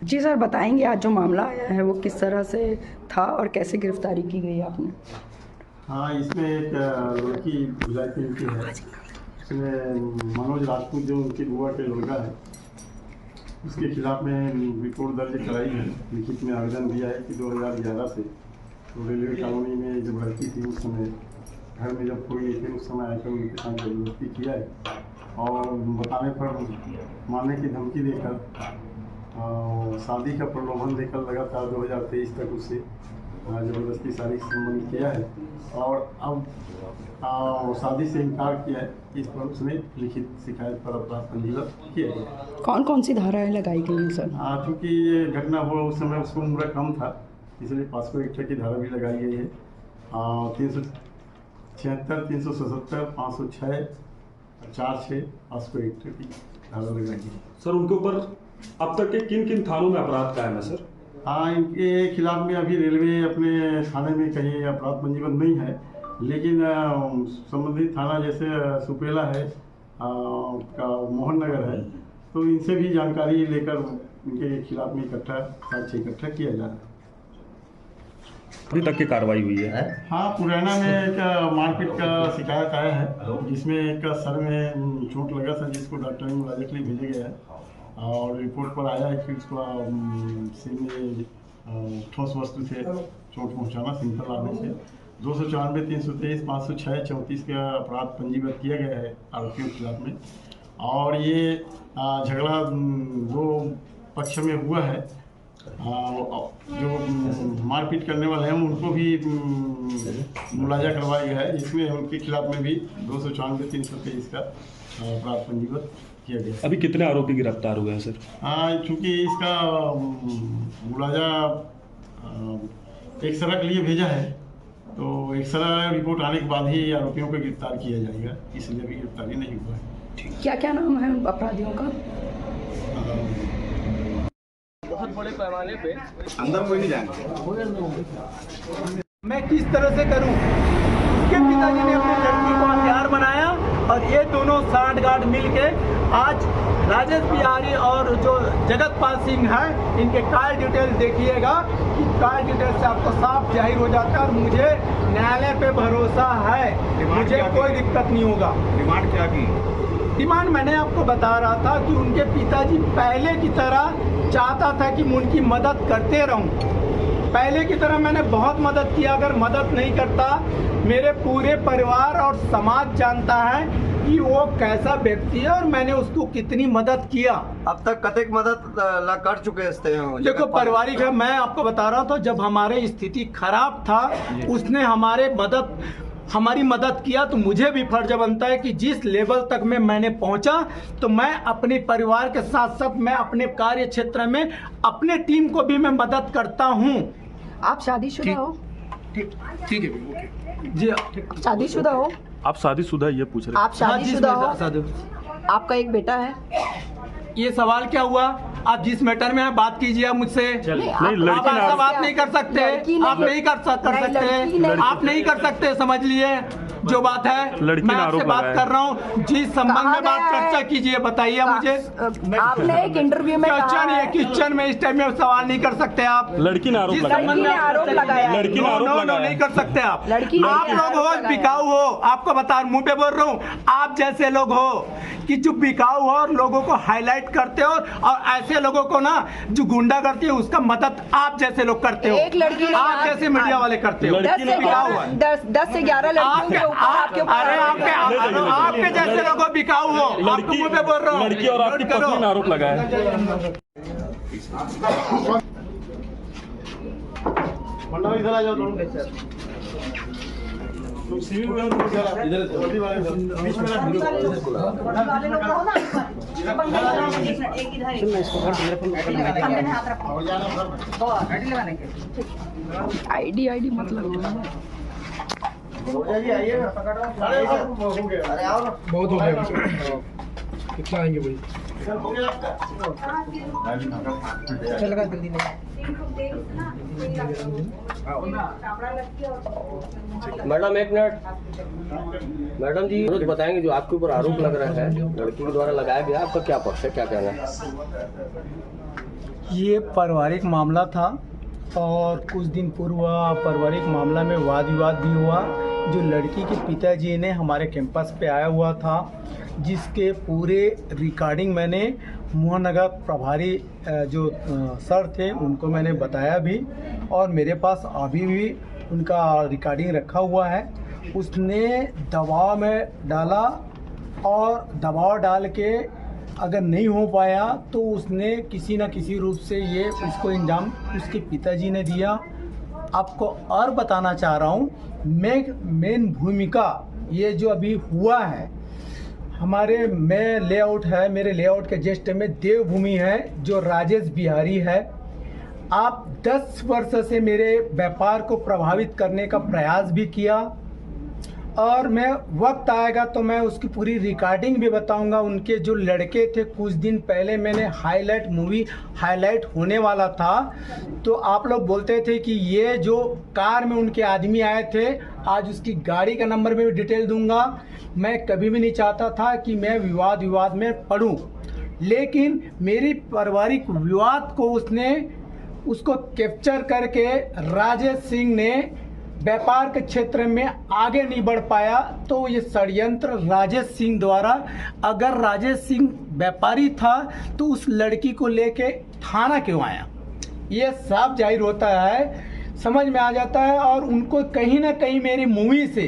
जी sir, बताएंगे आज जो मामला आया है वो किस तरह से था और कैसे गिरफ्तारी की गई आपने? हाँ, इसमें एक लड़की भिलाई की है, इसमें मनोज राजपूत जो उनकी बुआ के लड़का है, उसके खिलाफ में रिपोर्ट दर्ज कराई है। लिखित में आवेदन दिया है कि 2011 से तो रेलवे कॉलोनी में जब लड़की थी उस समय घर में जब कोई नहीं थे उस समय आकर उनके साथ जबरदस्ती किया है और बताने पर मारने की धमकी देकर शादी का प्रलोभन देकर लगातार 2023 तक उससे ज़बरदस्ती शारीरिक संबंध किया है और अब शादी से इनकार किया है। इस पर उसने लिखित शिकायत पर अपराध पंजीबद्ध किया है। कौन कौन सी धाराएं लगाई गई हैं सर? चूँकि ये घटना हुआ उस समय उसको उम्र कम था, इसलिए पास्को एक्ट की धारा भी लगाई गई है। 376, 377, 506, 46 पास्को एक्ट की धारा लगाई गई है। सर, उनके ऊपर अब तक के किन किन थानों में अपराध कायम है सर? इनके खिलाफ में अभी रेलवे अपने थाने में कहीं अपराध पंजीबद्ध नहीं है, लेकिन संबंधित थाना जैसे सुपेला है का मोहन नगर है, तो इनसे भी जानकारी लेकर इनके खिलाफ में साक्ष्य इकट्ठा किया जा रहा है। अभी तक की कार्रवाई हुई है? हाँ, पुराना में एक मारपीट का शिकायत आया है जिसमें एक सर में चोट लगा था जिसको डॉक्टर ने मुआवजे के लिए भेजा गया है और रिपोर्ट पर आया है कि उसको सिर में ठोस वस्तु से चोट पहुंचाना सिंपल आने से 294, 323, 506, 34 का अपराध पंजीबद्ध किया गया है आरोपियों के खिलाफ में। और ये झगड़ा दो पक्ष में हुआ है। जो मारपीट करने वाले हैं उनको भी मुलाजा करवाया गया है, इसमें उनके खिलाफ में भी 294, 323 का अपराध पंजीबद्ध किया गया। अभी कितने आरोपी गिरफ्तार हुए हैं सर? चूँकि इसका मुलाजा एक्सरा के लिए भेजा है, तो एक्सरा रिपोर्ट आने के बाद ही आरोपियों को गिरफ्तार किया जाएगा, इसलिए अभी गिरफ्तारी नहीं हुआ है। क्या क्या नाम है अपराधियों का? बहुत बड़े पैमाने पे अंदर कोई नहीं जाएंगे। मैं किस तरह से करूं? उसके पिताजी ने अपनी लड़की को हथियार बनाया और ये दोनों साठगांठ मिलके आज राजेश बिहारी और जो जगतपाल सिंह है इनके कॉल डिटेल देखिएगा कि कॉल डिटेल से आपको साफ जाहिर हो जाता है। और मुझे न्यायालय पे भरोसा है, मुझे कोई दिक्कत नहीं होगा। डिमांड क्या की? डिमांड मैंने आपको बता रहा था कि उनके पिताजी पहले की तरह चाहता था कि मैं उनकी मदद करते रहूं। पहले की तरह मैंने बहुत मदद किया, अगर मदद नहीं करता मेरे पूरे परिवार और समाज जानता है कि वो कैसा व्यक्ति है और मैंने उसको कितनी मदद किया। अब तक कतेक मदद कर चुके हैं? देखो, पारिवारिक है, मैं आपको बता रहा था जब हमारे स्थिति खराब था उसने हमारी मदद किया, तो मुझे भी फर्ज बनता है कि जिस लेवल तक मैंने पहुंचा तो मैं अपने परिवार के साथ साथ मैं अपने कार्य क्षेत्र में अपने टीम को भी मैं मदद करता हूं। आप शादीशुदा हो? ठीक है जी, शादीशुदा हो? आप शादीशुदा ये पूछ रहे हैं? आप शादीशुदा हो? आपका एक बेटा है? ये सवाल क्या हुआ? आप जिस मैटर में बात कीजिए आप मुझसे। नहीं, आप ऐसा बात नहीं कर सकते, आप नहीं कर सकते, आप नहीं कर सकते, समझ लिए जो बात है। मैं आपसे बात कर रहा हूँ, जिस संबंध में बात चर्चा कीजिए, बताइए मुझे। आपने एक इंटरव्यू में क्वेश्चन में इस टाइम में सवाल नहीं कर सकते आप। लड़की ने आरोप लगाया। लड़की ने आरोप लगाया। नहीं कर सकते आप लोग हो बिकाऊ हो, आपको बता मुंह पे बोल रहा हूँ, आप जैसे लोग हो कि जो बिकाऊ हो और लोगों को हाईलाइट करते हो और ऐसे लोगों को ना जो गुंडा करती है उसका मदद आप जैसे लोग करते हो। एक लड़की आप जैसे मीडिया वाले करते हो। 10 से 11 लड़कियों के ऊपर आपके जैसे लोगों बिकाऊ हो, आपको मुंह पे बोल रहा हूँ। लड़की और आपकी पत्नी ने आरोप लगाया। इधर आ जाओ दोनों। आईडी मत लगाओ। बहुत हो गया। कितना आएंगे भाई? चलेगा जल्दी नहीं। मैडम एक मिनट, मैडम जी बताएंगे जो आपके ऊपर आरोप लग रहा है लड़की के द्वारा लगाया गया, आपका क्या पक्ष है, क्या कहना है? ये पारिवारिक मामला था और कुछ दिन पूर्व पारिवारिक मामला में वाद विवाद भी हुआ। जो लड़की के पिताजी ने हमारे कैंपस पे आया हुआ था, जिसके पूरे रिकॉर्डिंग मैंने मोहनगर प्रभारी जो सर थे उनको मैंने बताया भी, और मेरे पास अभी भी उनका रिकॉर्डिंग रखा हुआ है। उसने दबाव में डाला और दबाव डाल के अगर नहीं हो पाया तो उसने किसी न किसी रूप से ये इसको इंजाम उसके पिताजी ने दिया। आपको और बताना चाह रहा हूँ, मेन भूमिका ये जो अभी हुआ है हमारे मेरे लेआउट के जस्ट में देवभूमि है जो राजेश बिहारी है। आप 10 वर्ष से मेरे व्यापार को प्रभावित करने का प्रयास भी किया, और मैं वक्त आएगा तो मैं उसकी पूरी रिकॉर्डिंग भी बताऊंगा। उनके जो लड़के थे, कुछ दिन पहले मैंने मूवी हाईलाइट होने वाला था, तो आप लोग बोलते थे कि ये जो कार में उनके आदमी आए थे, आज उसकी गाड़ी का नंबर में भी डिटेल दूंगा। मैं कभी भी नहीं चाहता था कि मैं विवाद में पड़ूं, लेकिन मेरी पारिवारिक विवाद को उसको कैप्चर करके राजेश सिंह ने व्यापार के क्षेत्र में आगे नहीं बढ़ पाया। तो ये षड्यंत्र राजेश सिंह द्वारा, अगर राजेश सिंह व्यापारी था तो उस लड़की को लेके थाना क्यों आया, ये साफ जाहिर होता है, समझ में आ जाता है। और उनको कहीं ना कहीं मेरी मूवी से